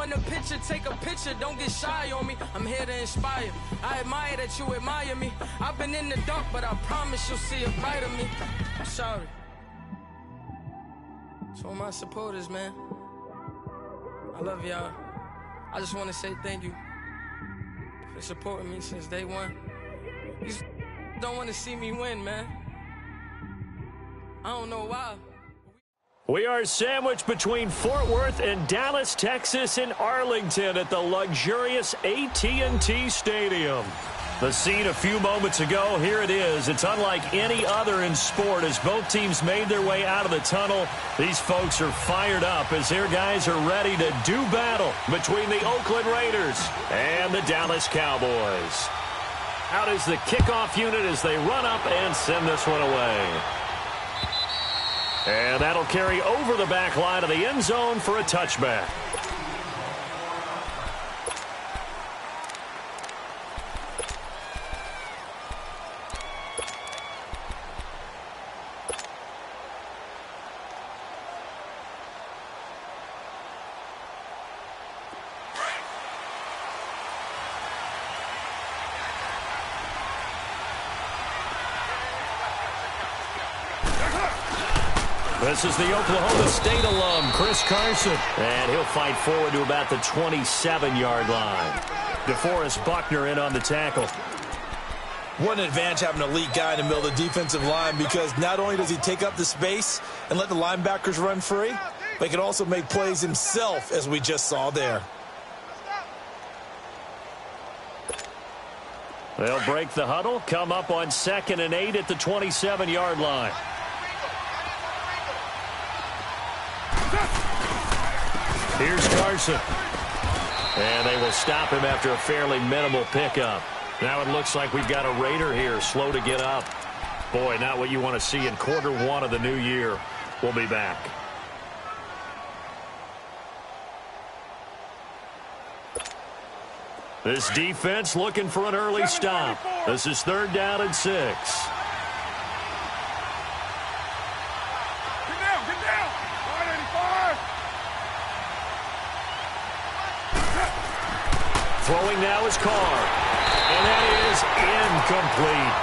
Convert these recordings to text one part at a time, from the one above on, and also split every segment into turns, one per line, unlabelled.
want a picture, take a picture, don't get shy on me. I'm here to inspire. I admire that you admire me. I've been in the dark, but I promise you'll see a bright of me. I'm sorry. To all my supporters, man. I love y'all. I just want to say thank you for supporting me since day one. You don't want to see me win, man. I don't know why.
We are sandwiched between Fort Worth and Dallas, Texas, and Arlington at the luxurious AT&T Stadium. The scene a few moments ago, here it is. It's unlike any other in sport as both teams made their way out of the tunnel. These folks are fired up as their guys are ready to do battle between the Oakland Raiders and the Dallas Cowboys. Out is the kickoff unit as they run up and send this one away. And that'll carry over the back line of the end zone for a touchback. This is the Oklahoma State alum, Chris Carson. And he'll fight forward to about the 27-yard line. DeForest Buckner in on the tackle.
What an advantage having an elite guy in the middle of the defensive line, because not only does he take up the space and let the linebackers run free, but he can also make plays himself, as we just saw there.
They'll break the huddle, come up on 2nd and 8 at the 27-yard line. Here's Carson. And they will stop him after a fairly minimal pickup. Now it looks like we've got a Raider here, slow to get up. Boy, not what you want to see in quarter one of the new year. We'll be back. This defense looking for an early stop. This is 3rd down and 6. Throwing now is Carr. And that is incomplete.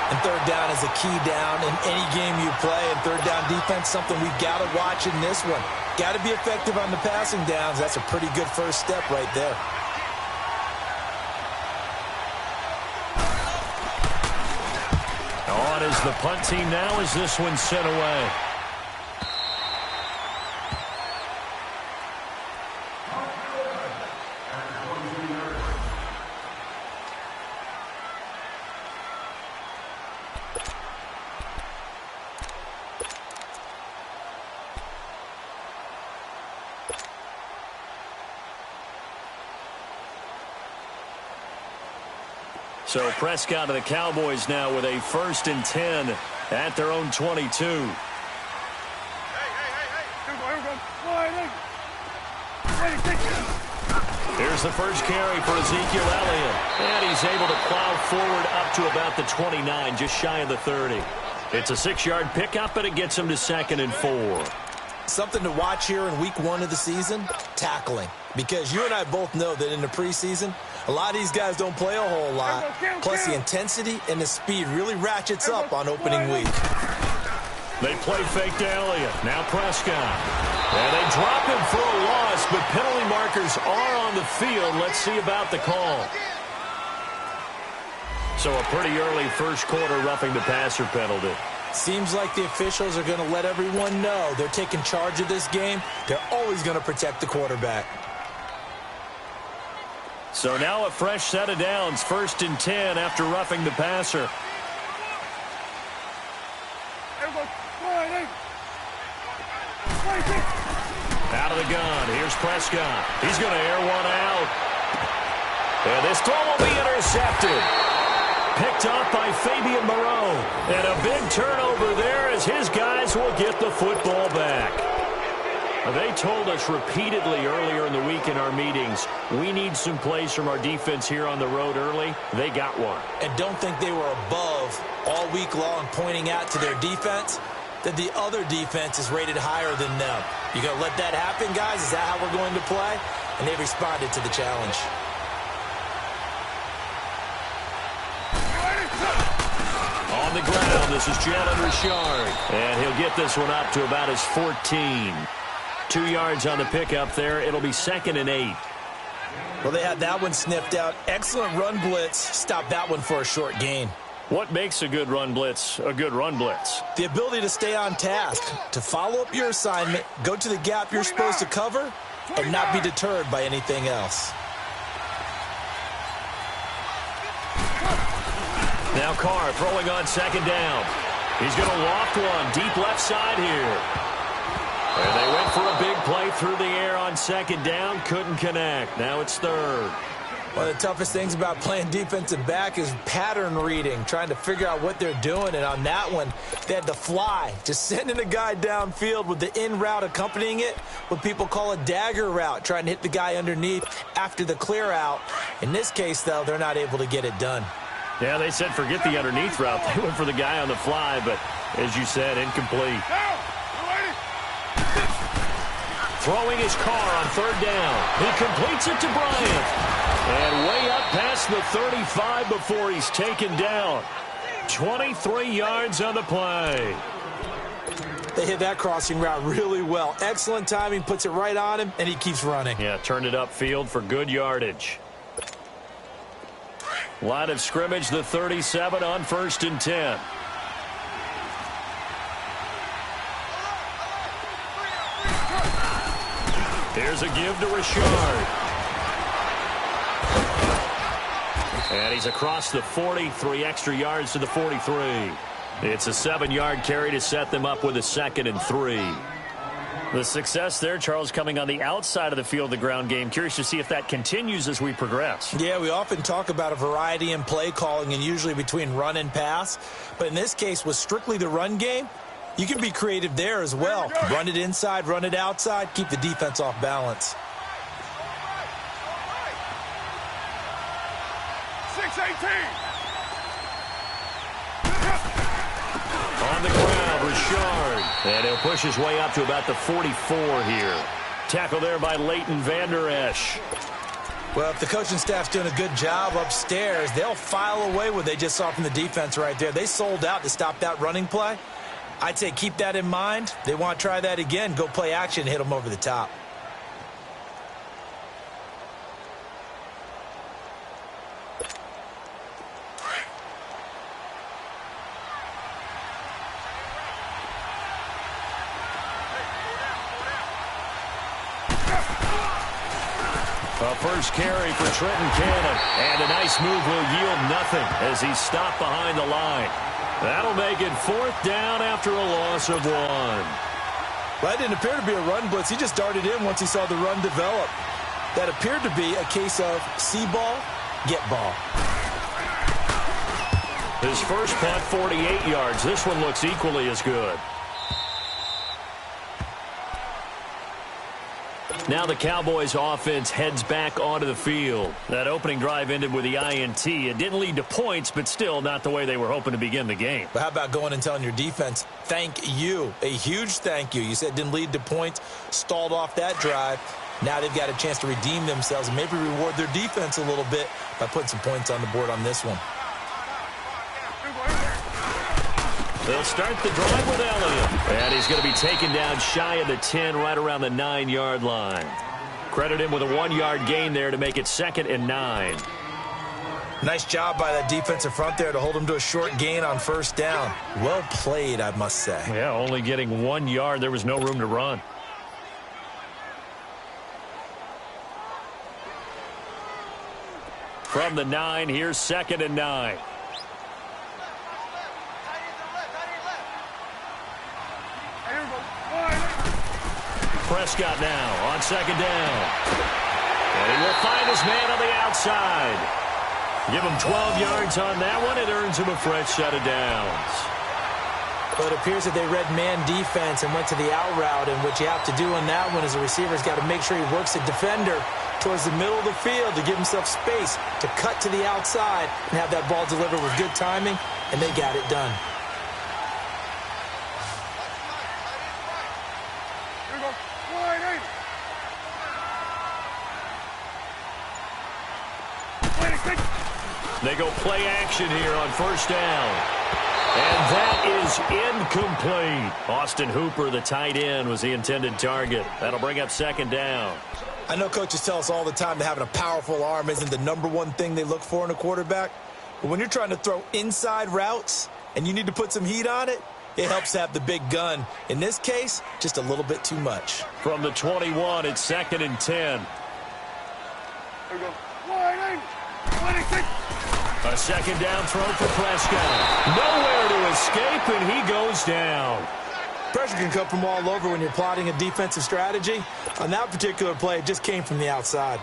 And 3rd down is a key down in any game you play. And 3rd down defense, something we've got to watch in this one. Got to be effective on the passing downs. That's a pretty good first step right there.
On is the punt team now as this one's sent away. So Prescott of the Cowboys now with a 1st and 10 at their own 22. Here's the first carry for Ezekiel Elliott. And he's able to plow forward up to about the 29, just shy of the 30. It's a 6-yard pickup, but it gets him to 2nd and 4.
Something to watch here in week 1 of the season, tackling. Because you and I both know that in the preseason, a lot of these guys don't play a whole lot. Plus, the intensity and the speed really ratchets up on opening week.
They play fake to Elliott. Now Prescott. And they drop him for a loss, but penalty markers are on the field. Let's see about the call. So a pretty early first quarter roughing the passer penalty.
Seems like the officials are going to let everyone know they're taking charge of this game. They're always going to protect the quarterback.
So now a fresh set of downs, 1st and 10 after roughing the passer. Out of the gun, here's Prescott. He's going to air one out. And this throw will be intercepted. Picked up by Fabian Moreau. And a big turnover there as his guys will get the football back. They told us repeatedly earlier in the week in our meetings, we need some plays from our defense here on the road early. They got one.
And don't think they were above all week long pointing out to their defense that the other defense is rated higher than them. You going to let that happen, guys? Is that how we're going to play? and they responded to the challenge.
On the ground, this is Jalen Richard. And he'll get this one up to about his 14. 2 yards on the pickup there. It'll be 2nd and 8.
Well, they had that one sniffed out. Excellent run blitz. Stopped that one for a short gain.
What makes a good run blitz a good run blitz?
The ability to stay on task, to follow up your assignment, go to the gap you're supposed to cover, and not be deterred by anything else.
Now Carr throwing on 2nd down. He's going to loft one deep left side here. And they went for a big play through the air on 2nd down. Couldn't connect. Now it's 3rd.
One of the toughest things about playing defensive back is pattern reading, trying to figure out what they're doing. And on that one, they had to fly, just sending a guy downfield with the in route accompanying it, what people call a dagger route, trying to hit the guy underneath after the clear out. In this case, though, they're not able to get it done.
Yeah, they said forget the underneath route. They went for the guy on the fly, but as you said, incomplete. Throwing his Carr on 3rd down. He completes it to Bryant. And way up past the 35 before he's taken down. 23 yards on the play.
They hit that crossing route really well. Excellent timing, puts it right on him, and he keeps running.
Yeah, turned it upfield for good yardage. Line of scrimmage, the 37 on 1st and 10. Here's a give to Richard. And he's across the 40, 3 extra yards to the 43. It's a 7-yard carry to set them up with a 2nd and 3. The success there, Charles, coming on the outside of the field, the ground game. Curious to see if that continues as we progress.
Yeah, we often talk about a variety in play calling and usually between run and pass. But in this case, with strictly the run game, you can be creative there as well. Run it inside, run it outside, keep the defense off balance.
6-18.
On the ground, Richard. And he'll push his way up to about the 44 here. Tackle there by Leighton Vander Esch.
Well, if the coaching staff's doing a good job upstairs, they'll file away what they just saw from the defense right there. They sold out to stop that running play. I'd say keep that in mind. They want to try that again. Go play action and hit them over the top.
A first carry for Trenton Cannon. And a nice move will yield nothing as he's stopped behind the line. That'll make it 4th down after a loss of 1.
That didn't appear to be a run blitz. He just darted in once he saw the run develop. That appeared to be a case of see ball, get ball.
His first punt, 48 yards. This one looks equally as good. Now the Cowboys offense heads back onto the field. That opening drive ended with the INT. It didn't lead to points, but still not the way they were hoping to begin the game.
But how about going and telling your defense, thank you, a huge thank you. You said it didn't lead to points, stalled off that drive. Now they've got a chance to redeem themselves and maybe reward their defense a little bit by putting some points on the board on this one.
They'll start the drive with Elliott. And he's going to be taken down shy of the 10, right around the 9-yard line. Credit him with a 1-yard gain there to make it 2nd and 9.
Nice job by that defensive front there to hold him to a short gain on 1st down. Well played, I must say.
Yeah, only getting 1 yard. There was no room to run. From the 9, here's 2nd and 9. Prescott now on 2nd down. And he will find his man on the outside. Give him 12 yards on that one. It earns him a fresh set of downs.
Well, it appears that they read man defense and went to the out route. And what you have to do on that one is the receiver's got to make sure he works the defender towards the middle of the field to give himself space to cut to the outside and have that ball delivered with good timing. And they got it done.
They go play action here on first down. And that is incomplete. Austin Hooper, the tight end, was the intended target. That'll bring up second down.
I know coaches tell us all the time that having a powerful arm isn't the #1 thing they look for in a quarterback. But when you're trying to throw inside routes and you need to put some heat on it, it helps to have the big gun. In this case, just a little bit too much.
From the 21, it's 2nd and 10.
There we go. Wide 26.
A second down throw for Prescott. Nowhere to escape, and he goes down.
Pressure can come from all over when you're plotting a defensive strategy. On that particular play, it just came from the outside.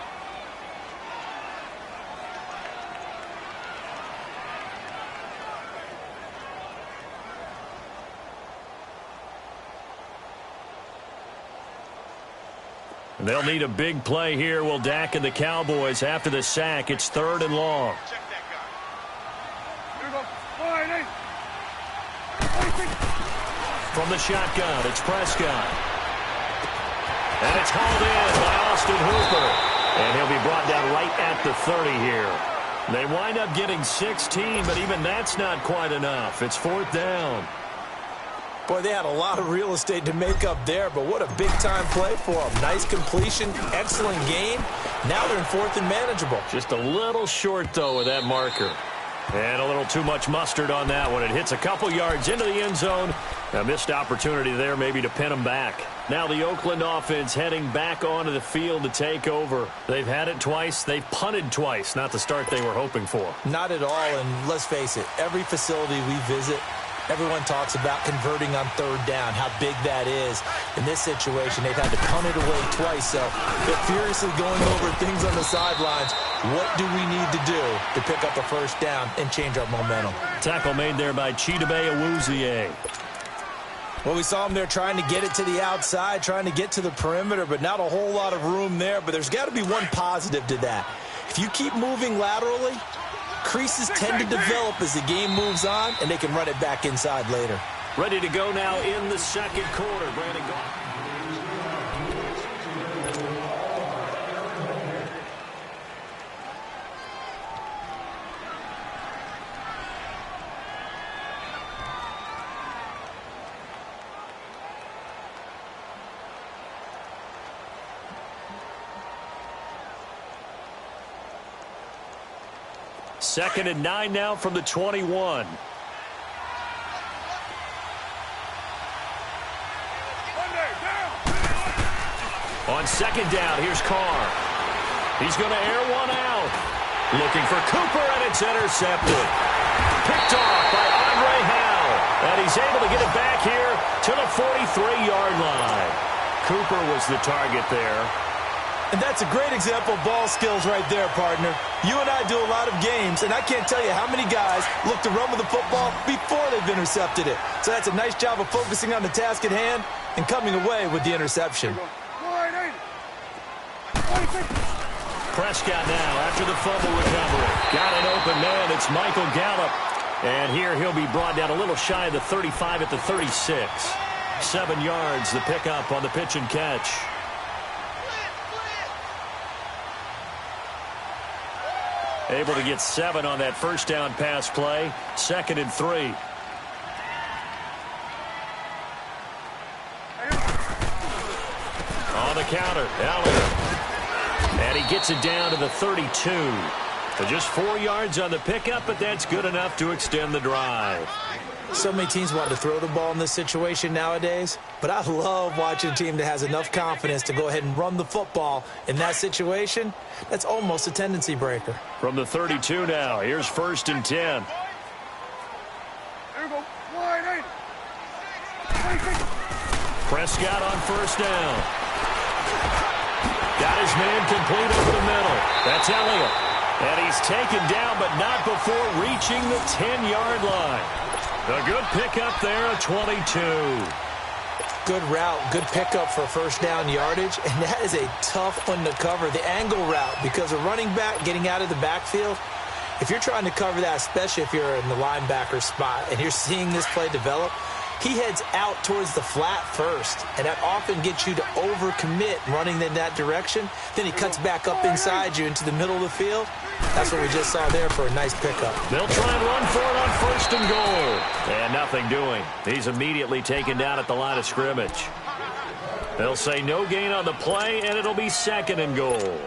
They'll need a big play here. Will Dak and the Cowboys after the sack. It's 3rd and long.
Check that guy. Here we go. Wide 26.
From the shotgun, it's Prescott. And it's hauled in by Austin Hooper. And he'll be brought down right at the 30 here. They wind up getting 16, but even that's not quite enough. It's 4th down.
Boy, they had a lot of real estate to make up there, but what a big-time play for them. Nice completion, excellent game. Now they're in 4th and manageable.
Just a little short, though, with that marker. And a little too much mustard on that one. It hits a couple yards into the end zone. A missed opportunity there maybe to pin them back. Now the Oakland offense heading back onto the field to take over. They've had it twice. They've punted twice. Not the start they were hoping for.
Not at all, and let's face it, every facility we visit, everyone talks about converting on 3rd down, how big that is. In this situation, they've had to punt it away twice, so they're furiously going over things on the sidelines. What do we need to do to pick up a 1st down and change our momentum?
Tackle made there by Chidobe Awuzie.
Well, we saw him there trying to get it to the outside, trying to get to the perimeter, but not a whole lot of room there. But there's got to be one positive to that. If you keep moving laterally, creases tend to develop as the game moves on, and they can run it back inside later.
Ready to go now in the 2nd quarter. Brandon Goff. Second and 9 now from the 21. On 2nd down, here's Carr. He's going to air one out. Looking for Cooper, and it's intercepted. Picked off by Andre Howell. And he's able to get it back here to the 43-yard line. Cooper was the target there.
And that's a great example of ball skills right there, partner. You and I do a lot of games, and I can't tell you how many guys look to run with the football before they've intercepted it. So that's a nice job of focusing on the task at hand and coming away with the interception.
Prescott now after the fumble recovery. Got an open man. It's Michael Gallup. And here he'll be brought down a little shy of the 35 at the 36. 7 yards, the pickup on the pitch and catch. Able to get 7 on that 1st down pass play. 2nd and 3. On the counter, Elliott. And he gets it down to the 32. So just 4 yards on the pickup, but that's good enough to extend the drive.
So many teams want to throw the ball in this situation nowadays, but I love watching a team that has enough confidence to go ahead and run the football. In that situation, that's almost a tendency breaker.
From the 32 now, here's 1st and 10.
Here we go. Wide 26.
Prescott on 1st down. Got his man complete over the middle. That's Elliott. And he's taken down, but not before reaching the 10-yard line. A good pickup there, a 22.
Good route, good pickup for 1st down yardage, and that is a tough one to cover, the angle route, because a running back getting out of the backfield, if you're trying to cover that, especially if you're in the linebacker spot and you're seeing this play develop, he heads out towards the flat first, and that often gets you to overcommit running in that direction. Then he cuts back up inside you into the middle of the field. That's what we just saw there for a nice pickup.
They'll try and run for it on 1st and goal. And nothing doing. He's immediately taken down at the line of scrimmage. They'll say no gain on the play, and it'll be 2nd and goal.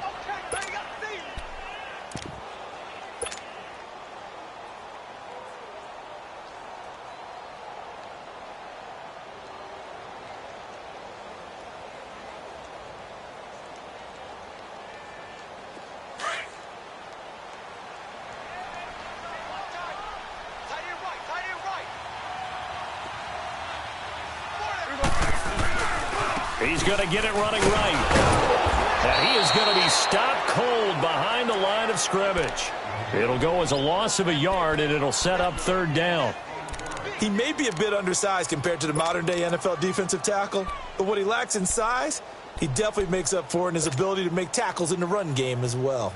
He's going to get it running right. And he is going to be stopped cold behind the line of scrimmage. It'll go as a loss of a yard, and it'll set up 3rd down.
He may be a bit undersized compared to the modern-day NFL defensive tackle, but what he lacks in size, he definitely makes up for in his ability to make tackles in the run game as well.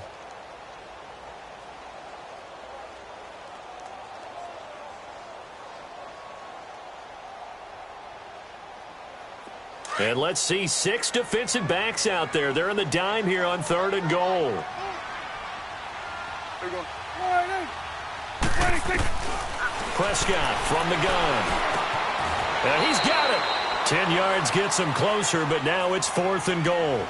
And let's see 6 defensive backs out there. They're in the dime here on 3rd and goal. Prescott from the gun. And he's got it. 10 yards gets him closer, but now it's 4th and goal.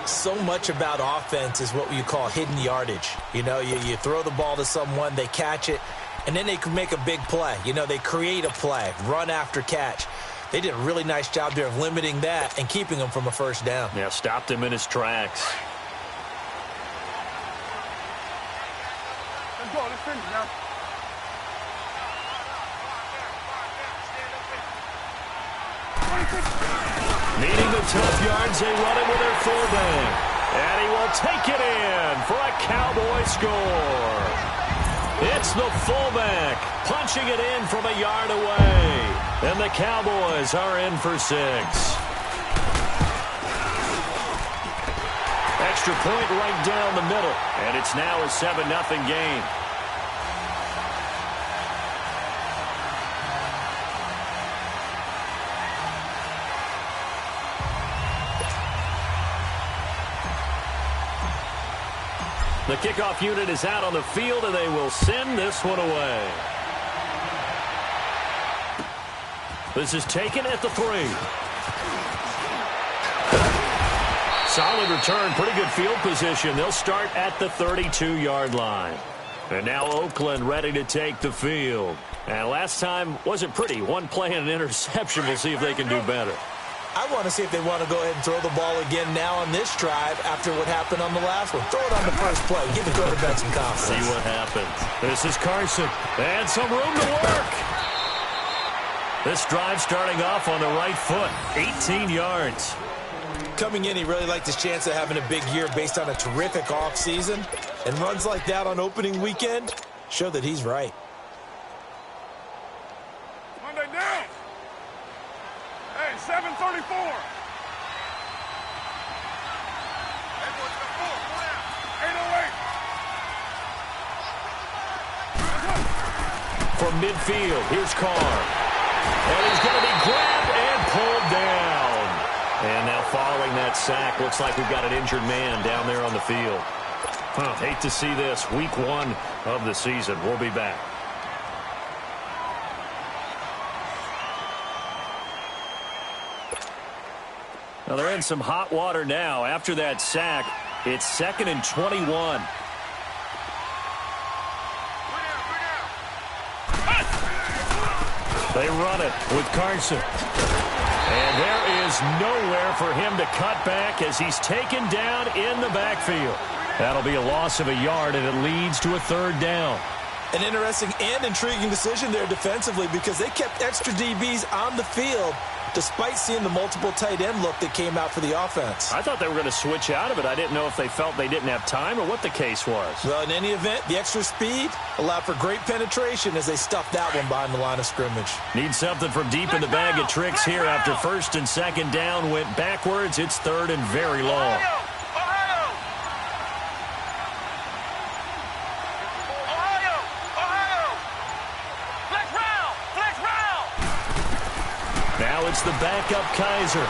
So much about offense is what you call hidden yardage. You know, you throw the ball to someone, they catch it, and then they can make a big play. You know, they create a play, run after catch. They did a really nice job there of limiting that and keeping him from a 1st down.
Yeah, stopped him in his tracks.
Let's go. Let's finish now.
Needing the tough yards, they run it with their fullback. And he will take it in for a Cowboy score. It's the fullback punching it in from a yard away. And the Cowboys are in for 6. Extra point right down the middle. And it's now a 7-0 game. The kickoff unit is out on the field, and they will send this one away. This is taken at the 3. Solid return, pretty good field position. They'll start at the 32-yard line. And now Oakland ready to take the field. And last time wasn't pretty. One play and an interception. We'll see if they can do better.
I want to see if they want to go ahead and throw the ball again now on this drive after what happened on the last one. Throw it on the first play. Give the quarterback some confidence.
See what happens. This is Carson. And some room to work. This drive starting off on the right foot. 18 yards.
Coming in, he really liked his chance of having a big year based on a terrific offseason. And runs like that on opening weekend show that he's right.
Monday down. Hey, 7:34.
From midfield, here's Carr. And he's going to be grabbed and pulled down. And now following that sack, looks like we've got an injured man down there on the field. Hate to see this. Week 1 of the season. We'll be back. Now they're in some hot water now. After that sack, it's 2nd and 21. They run it with Carson. And there is nowhere for him to cut back as he's taken down in the backfield. That'll be a loss of a yard, and it leads to a 3rd down.
An interesting and intriguing decision there defensively because they kept extra DBs on the field despite seeing the multiple tight end look that came out for the offense.
I thought they were going to switch out of it. I didn't know if they felt they didn't have time or what the case was.
Well, in any event, the extra speed allowed for great penetration as they stuffed that one behind the line of scrimmage.
Need something from deep in the bag of tricks here after 1st and 2nd down went backwards. It's 3rd and very long. against the backup Kaiser.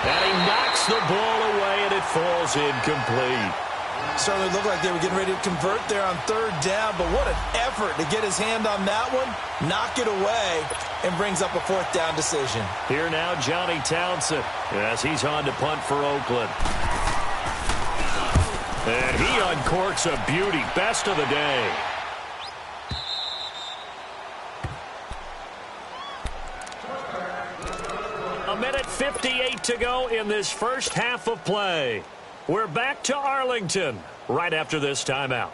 And he knocks the ball away, and it falls incomplete.
Certainly looked like they were getting ready to convert there on third down, but what an effort to get his hand on that one, knock it away, and brings up a fourth down decision.
Here now, Johnny Townsend, as he's on to punt for Oakland. And he uncorks a beauty, best of the day. A minute 58 to go in this first half of play. We're back to Arlington right after this timeout.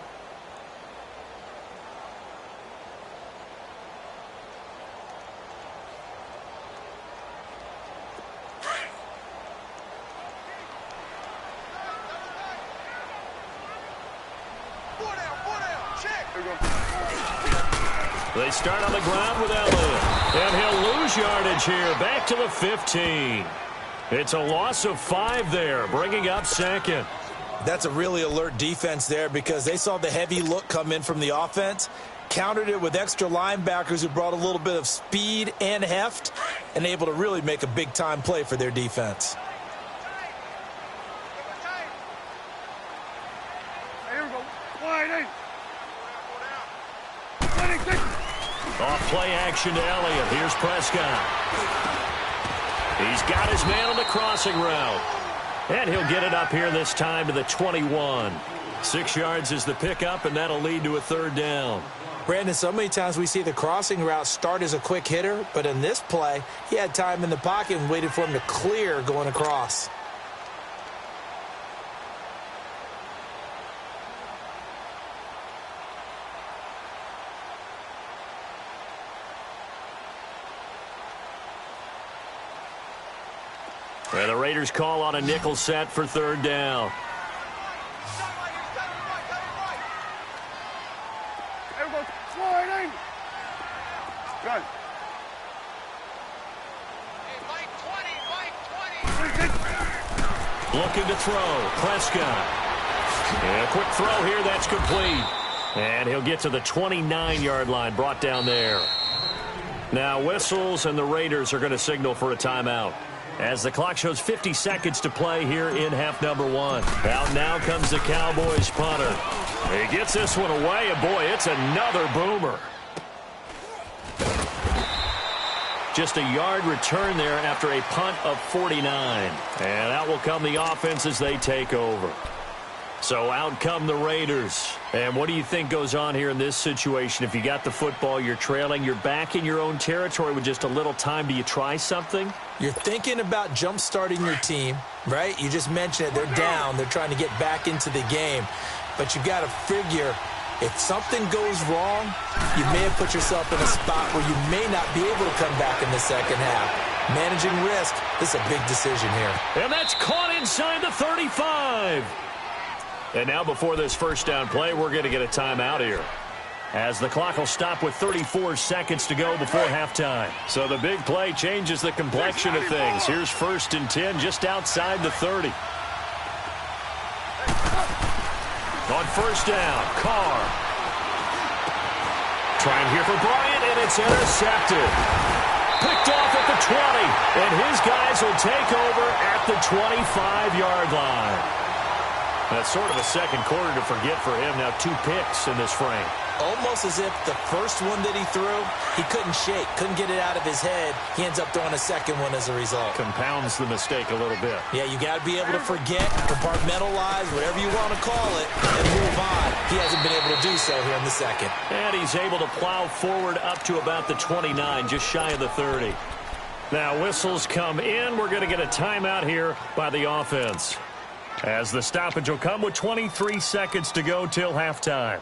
They start on the ground with Elliott, and he'll lose yardage here, back to the 15. It's a loss of 5 there, bringing up second.
That's a really alert defense there because they saw the heavy look come in from the offense, countered it with extra linebackers who brought a little bit of speed and heft, and able to really make a big-time play for their defense.
Here we go. Wide in.
Off play action to Elliott. Here's Prescott. He's got his man on the crossing route. And he'll get it up here this time to the 21. 6 yards is the pickup, and that'll lead to a third down.
Brandon, so many times we see the crossing route start as a quick hitter, but in this play, he had time in the pocket and waited for him to clear going across.
And the Raiders call on a nickel set for third down.
Here we go. Wide in. Good.
Looking to throw. Prescott. And a quick throw here. That's complete. And he'll get to the 29-yard line, brought down there. Now whistles, and the Raiders are going to signal for a timeout, as the clock shows 50 seconds to play here in half number 1. Out now comes the Cowboys punter. He gets this one away, and boy, it's another boomer. Just a yard return there after a punt of 49. And out will come the offense as they take over. So out come the Raiders. And what do you think goes on here in this situation? If you got the football, you're trailing, you're back in your own territory with just a little time. Do you try something?
You're thinking about jump-starting your team, right? You just mentioned it. They're down. They're trying to get back into the game. But you've got to figure, if something goes wrong, you may have put yourself in a spot where you may not be able to come back in the second half. Managing risk, this is a big decision here.
And that's caught inside the 35. And now before this first down play, we're going to get a timeout here, as the clock will stop with 34 seconds to go before halftime. So the big play changes the complexion of things. Here's 1st and 10 just outside the 30. On first down, Carr. Trying here for Bryant, and it's intercepted. Picked off at the 20, and his guys will take over at the 25-yard line. That's sort of a second quarter to forget for him. Now 2 picks in this frame.
Almost as if the first one that he threw, he couldn't shake, couldn't get it out of his head. He ends up throwing a second one as a result.
Compounds the mistake a little bit.
Yeah, you got to be able to forget, compartmentalize, whatever you want to call it, and move on. He hasn't been able to do so here in the second.
And he's able to plow forward up to about the 29, just shy of the 30. Now whistles come in. We're going to get a timeout here by the offense, as the stoppage will come with 23 seconds to go till halftime.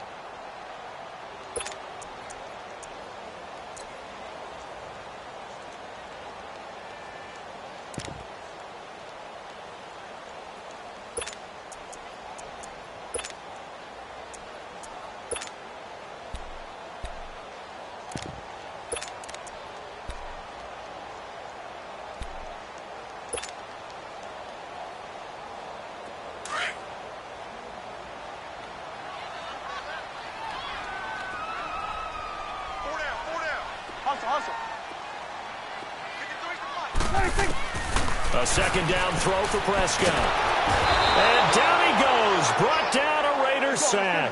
second down throw for Prescott. And down he goes. Brought down a Raiders sack.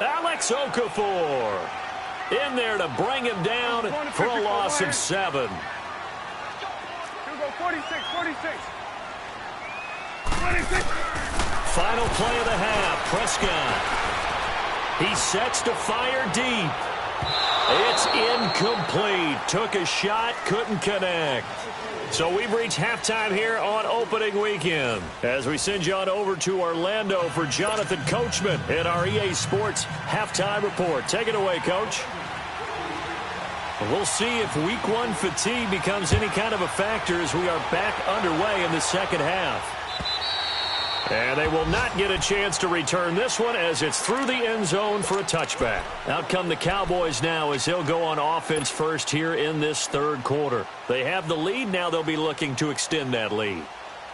Alex Okafor in there to bring him down for a loss of 7.
46.
Final play of the half. Prescott. He sets to fire deep. It's incomplete. Took a shot, couldn't connect. So we've reached halftime here on opening weekend. As we send you on over to Orlando for Jonathan Coachman in our EA Sports halftime report. Take it away, Coach. We'll see if week 1 fatigue becomes any kind of a factor as we are back underway in the second half. And they will not get a chance to return this one as it's through the end zone for a touchback. Out come the Cowboys now as they'll go on offense first here in this third quarter. They have the lead. Now they'll be looking to extend that lead.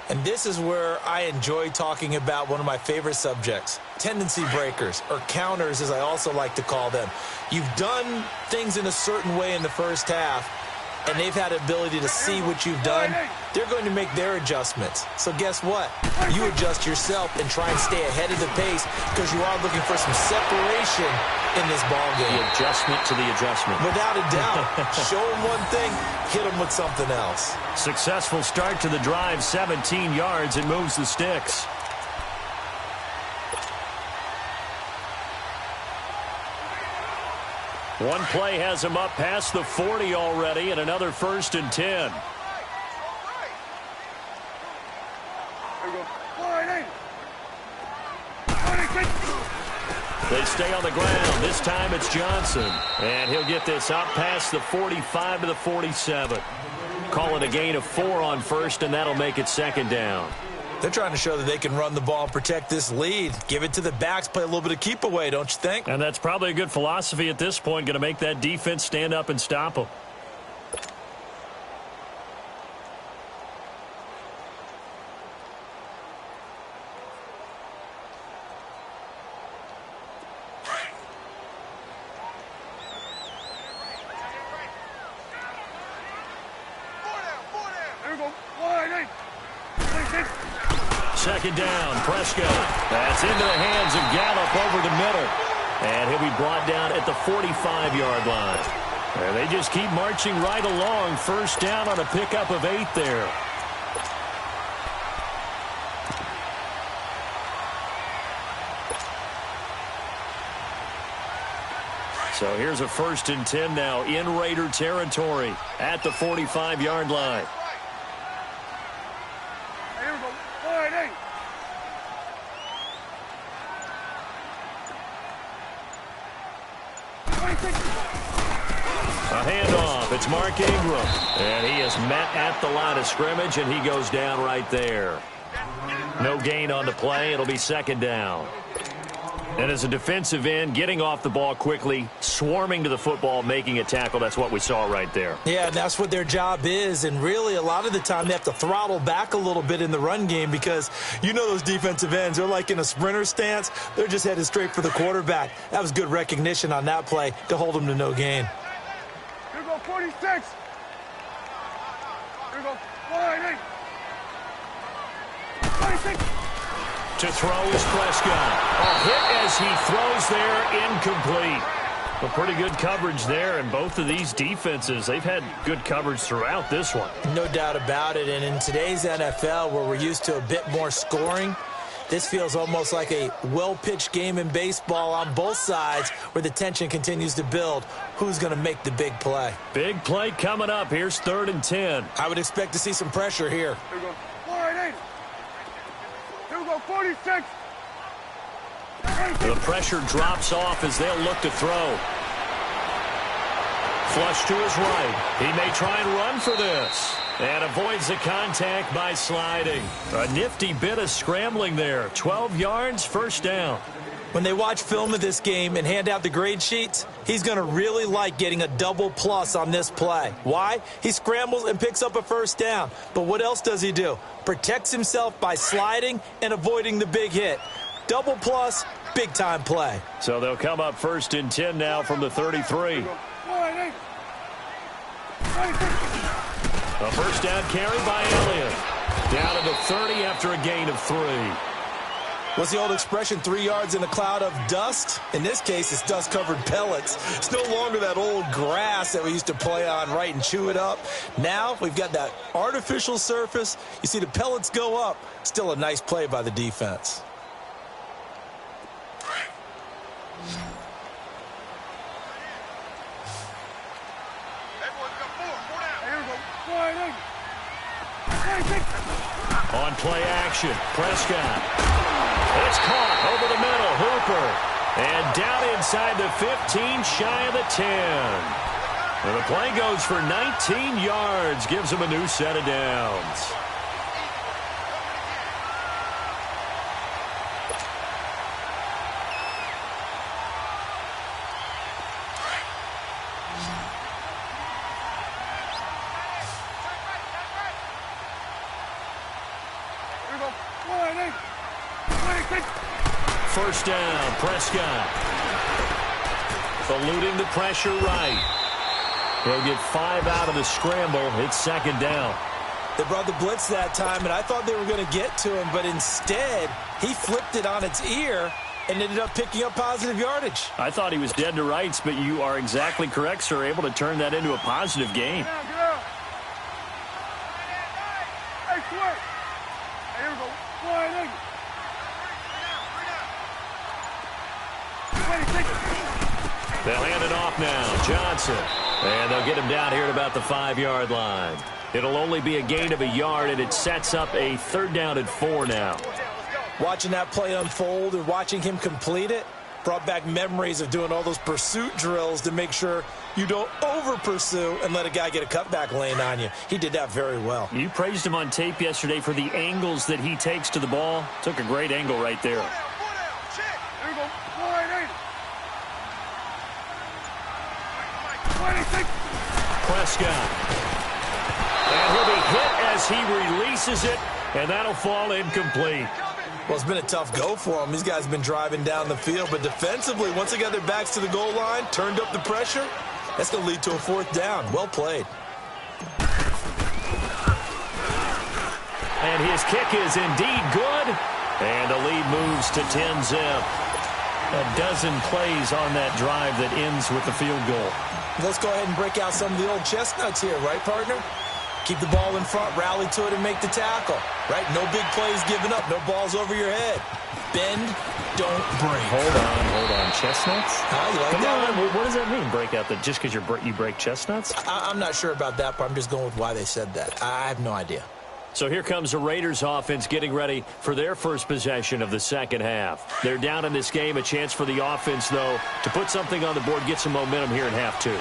And this is where I enjoy talking about one of my favorite subjects, tendency breakers, or counters as I also like to call them. You've done things in a certain way in the first half, and they've had the ability to see what you've done. They're going to make their adjustments. So guess what? You adjust yourself and try and stay ahead of the pace because you are looking for some separation in this ball game.
The adjustment to the adjustment.
Without a doubt. Show them one thing, hit them with something else.
Successful start to the drive, 17 yards, and moves the sticks. One play has him up past the 40 already, and another 1st and 10. They stay on the ground. This time it's Johnson. And he'll get this out past the 45 to the 47. Call it a gain of 4 on first, and that'll make it second down.
They're trying to show that they can run the ball and protect this lead. Give it to the backs, play a little bit of keep away, don't you think?
And that's probably a good philosophy at this point, going to make that defense stand up and stop them. Second down, Prescott. That's into the hands of Gallup over the middle. And he'll be brought down at the 45-yard line. And they just keep marching right along. First down on a pickup of 8 there. So here's a 1st and 10 now in Raider territory at the 45-yard line. A handoff. It's Mark Ingram. And he is met at the line of scrimmage, and he goes down right there. No gain on the play. It'll be second down. And as a defensive end, getting off the ball quickly, swarming to the football, making a tackle, that's what we saw right there.
Yeah, that's what their job is. And really, a lot of the time, they have to throttle back a little bit in the run game because you know those defensive ends, they're like in a sprinter stance. They're just headed straight for the quarterback. That was good recognition on that play to hold them to no gain.
Here go 46. Here go 48. 46.
To throw is Prescott. A hit as he throws there, incomplete. Well, pretty good coverage there, and both of these defenses, they've had good coverage throughout this one.
No doubt about it, and in today's NFL, where we're used to a bit more scoring, this feels almost like a well-pitched game in baseball on both sides where the tension continues to build. Who's going to make the big play? Big play coming up. Here's 3rd and 10. I would expect to see some pressure here.
Here we go. 48. Here we go. 46.
The pressure drops off as they'll look to throw. Flush to his right. He may try and run for this. And avoids the contact by sliding. A nifty bit of scrambling there. 12 yards, first down. When they watch film of this game and hand out the grade sheets, he's going to really like getting a double plus on this play. Why? He scrambles and picks up a first down. But what else does he do? Protects himself by sliding and avoiding the big hit. Double plus, big-time play. So they'll come up 1st and 10 now from the 33. A first down carry by Elliott. Down to the 30 after a gain of 3.
What's the old expression, 3 yards in a cloud of dust? In this case, it's dust-covered pellets. It's no longer that old grass that we used to play on, right, and chew it up. Now we've got that artificial surface. You see the pellets go up. Still a nice play by the defense.
On play action, Prescott. It's caught over the middle, Hooper. And down inside the 15, shy of the 10. And the play goes for 19 yards, gives him a new set of downs. First down, Prescott. Eluding the pressure right. He'll get 5 out of the scramble. It's second down.
They brought the blitz that time, and I thought they were going to get to him, but instead, he flipped it on its ear and ended up picking up positive yardage.
I thought he was dead to rights, but you are exactly correct, sir. Able to turn that into a positive gain.
Get out. Hey, Sway. Hey, here we go. Flying in.
They'll hand it off now. Johnson. And they'll get him down here at about the 5-yard line. It'll only be a gain of a yard, and it sets up a 3rd down and 4 now.
Watching that play unfold and watching him complete it brought back memories of doing all those pursuit drills to make sure you don't over-pursue and let a guy get a cutback lane on you. He did that very well.
You praised him on tape yesterday for the angles that he takes to the ball. Took a great angle right there.
Here we go. Flying in.
Prescott. And he'll be hit as he releases it, and that'll fall incomplete.
Well, it's been a tough go for him. These guys have been driving down the field, but defensively, once they got their backs to the goal line, turned up the pressure, that's going to lead to a 4th down. Well played.
And his kick is indeed good, and the lead moves to 10-zip. A dozen plays on that drive that ends with the field goal.
Let's go ahead and break out some of the old chestnuts here, right, partner? Keep the ball in front, rally to it, and make the tackle, right? No big plays given up, no balls over your head. Bend, don't break.
Hold on. Chestnuts?
You like
Come
that
on.
one?
What does that mean, break out? Just because you break chestnuts?
I'm not sure about that part. I'm just going with why they said that. I have no idea.
So here comes the Raiders offense getting ready for their first possession of the second half. They're down in this game. A chance for the offense, though, to put something on the board, get some momentum here in half 2.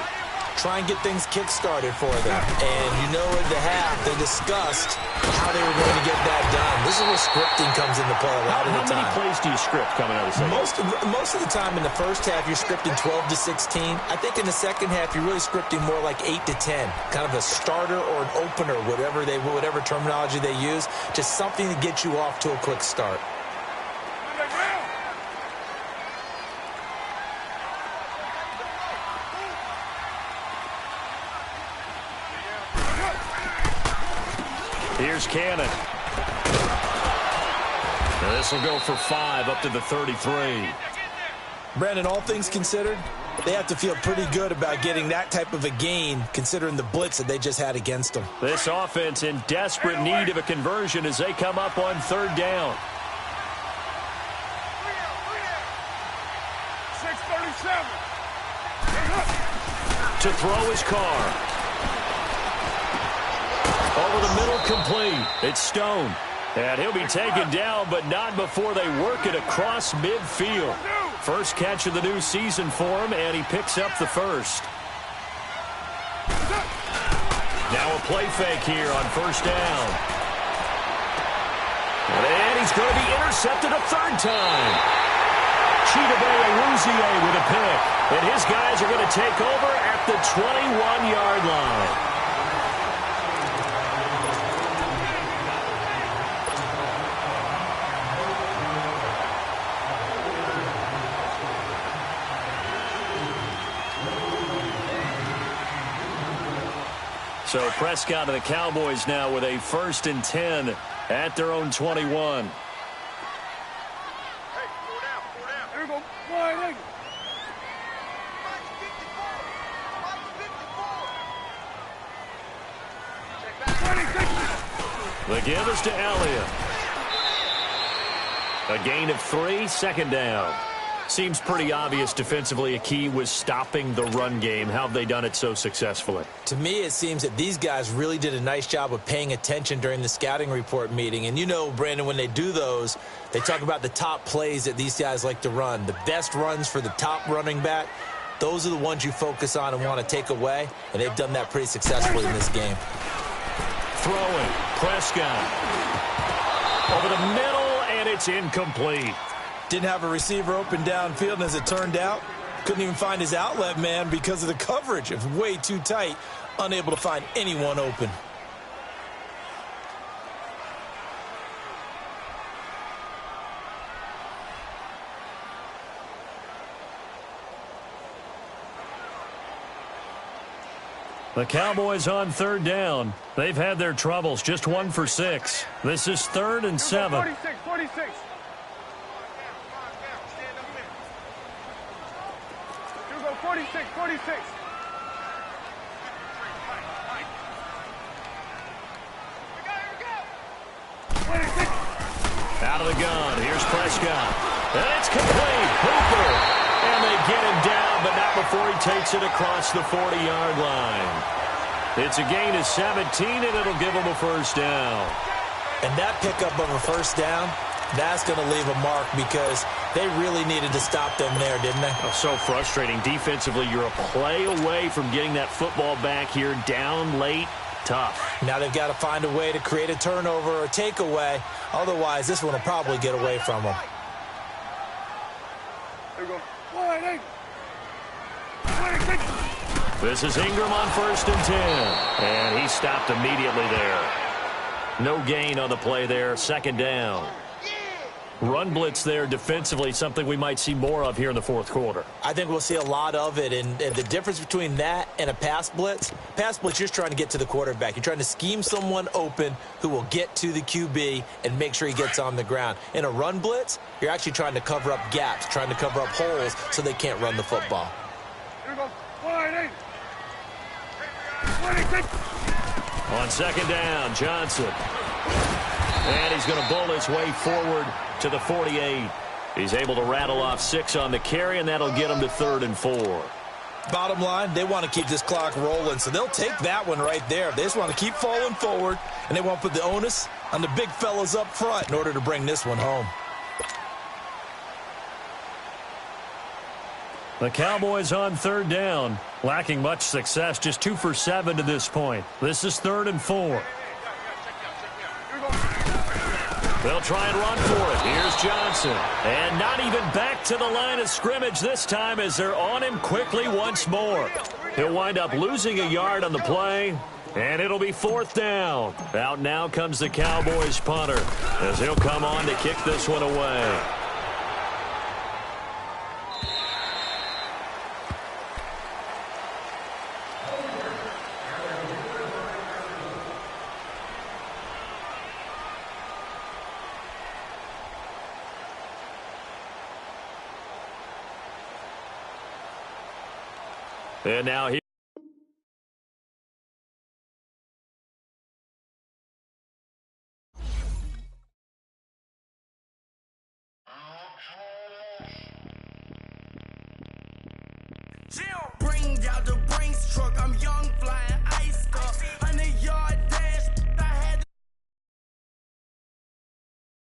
Try and get things kick-started for them. And you know at the half, they discussed how they were going to get that done. This is where scripting comes into play a lot of the time.
How many plays do you script coming out of the second?
Most of the time in the first half, you're scripting 12 to 16. I think in the second half, you're really scripting more like 8 to 10. Kind of a starter or an opener, whatever terminology they use. Just something to get you off to a quick start.
Here's Cannon. Now this will go for 5 up to the 33.
Brandon, all things considered, they have to feel pretty good about getting that type of a gain considering the blitz that they just had against them.
This offense in desperate need of a conversion as they come up on 3rd down.
6:37.
To throw his car. Over the middle, complete. It's Stone. And he'll be taken down, but not before they work it across midfield. First catch of the new season for him, and he picks up the first. Now a play fake here on 1st down. And he's going to be intercepted a 3rd time. Chidobe Awuzie with a pick. And his guys are going to take over at the 21-yard line. So Prescott and the Cowboys now with a 1st and 10 at their own 21.
Hey, four down. Here we go. Slide in.
The give is to Elliott. A gain of 3, second down. Seems pretty obvious defensively a key was stopping the run game. How have they done it so successfully?
To me, it seems that these guys really did a nice job of paying attention during the scouting report meeting. And you know, Brandon, when they do those, they talk about the top plays that these guys like to run. The best runs for the top running back, those are the ones you focus on and want to take away. And they've done that pretty successfully in this game.
Throwing, Prescott. Over the middle, and it's incomplete.
Didn't have a receiver open downfield, and as it turned out, couldn't even find his outlet man because of the coverage. It was way too tight, unable to find anyone open.
The Cowboys on third down. They've had their troubles, just 1 for 6. This is 3rd and 7.
46, 46. Here we go, 46, 46.
Out of the gun, here's Prescott. And it's complete. Hooper. And they get him down, but not before he takes it across the 40-yard line. It's a gain of 17, and it'll give him a first down.
And that pickup of a first down, that's going to leave a mark because they really needed to stop them there, didn't they?
Oh, so frustrating. Defensively, you're a play away from getting that football back here down late. Tough.
Now they've got to find a way to create a turnover or a takeaway. Otherwise, this one will probably get away from them.
Here we go. Slide in. 26.
This is Ingram on 1st and 10. And he stopped immediately there. No gain on the play there. 2nd down. Run blitz there defensively, something we might see more of here in the 4th quarter.
I think we'll see a lot of it, and the difference between that and a pass blitz, you're just trying to get to the quarterback. You're trying to scheme someone open who will get to the QB and make sure he gets on the ground. In a run blitz, you're actually trying to cover up gaps, trying to cover up holes so they can't run the football.
Here we go. Slide in. 26.
On 2nd down, Johnson. And he's going to bull his way forward to the 48. He's able to rattle off 6 on the carry, and that'll get him to 3rd and 4.
Bottom line, they want to keep this clock rolling, so they'll take that one right there. They just want to keep falling forward, and they want to put the onus on the big fellas up front in order to bring this one home.
The Cowboys on 3rd down, lacking much success, just 2 for 7 to this point. This is 3rd and 4. They'll try and run for it. Here's Johnson. And not even back to the line of scrimmage this time as they're on him quickly once more. He'll wind up losing a yard on the play, and it'll be 4th down. Out now comes the Cowboys punter as he'll come on to kick this one away. And now he.
Bring out the